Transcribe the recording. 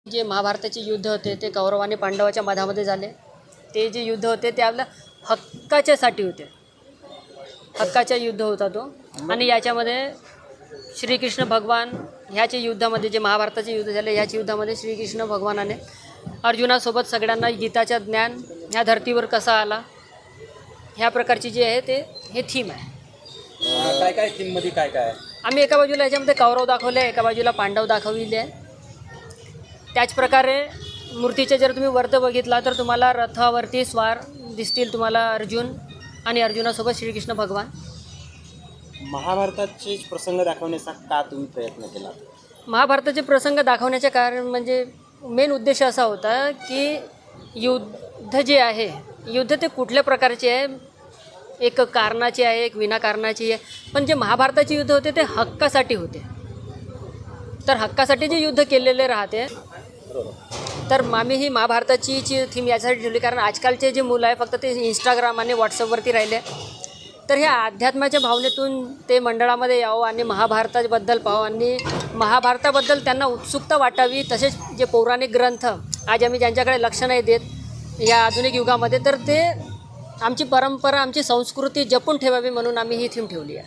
जे महाभारताचे युद्ध होते ते कौरव आणि पांडवाच्या मधामध्ये झाले. ते जे युद्ध होते ते आपल्या हक्काच्यासाठी होते. हक्काचा युद्ध होता तो. आणि याच्यामध्ये श्रीकृष्ण भगवान ह्याचे युद्धामध्ये जे महाभारताचे युद्ध झाले ह्याच्या युद्धामध्ये श्रीकृष्ण भगवानाने अर्जुनासोबत सगळ्यांना गीताचं ज्ञान ह्या धर्तीवर कसा आला ह्या प्रकारची जी आहे ते हे थीम आहे. काय काय थीममध्ये काय काय आहे? आम्ही एका बाजूला याच्यामध्ये कौरव दाखवले, एका बाजूला पांडव दाखवले आहे. त्याचप्रकारे मूर्तीचे जर तुम्ही वर्त बघितला तर तुम्हाला रथावरती स्वार दिसतील तुम्हाला अर्जुन आणि अर्जुनासोबत श्रीकृष्ण भगवान. महाभारताचे प्रसंग दाखवण्याचा का तुम्ही प्रयत्न केला? महाभारताचे प्रसंग दाखवण्याचे कारण म्हणजे मेन उद्देश असा होता की युद्ध जे आहे युद्ध ते कुठल्या प्रकारचे आहे, एक कारणाचे आहे एक विनाकारणाची आहे. पण जे महाभारताचे युद्ध होते ते हक्कासाठी होते. तर हक्कासाठी जे युद्ध केलेले राहते तर आम्ही ही महाभारताची थीम यासाठी ठेवली कारण आजकालचे जे मुलं आहे फक्त ते इंस्टाग्राम आणि व्हॉट्सअपवरती राहिले. तर ह्या अध्यात्माच्या भावनेतून ते मंडळामध्ये यावं आणि महाभारताबद्दल पाहावं आणि महाभारताबद्दल त्यांना उत्सुकता वाटावी. तसेच जे पौराणिक ग्रंथ आज आम्ही ज्यांच्याकडे लक्ष नाही देत या आधुनिक युगामध्ये तर ते आमची परंपरा आमची संस्कृती जपून ठेवावी म्हणून आम्ही ही थीम ठेवली आहे.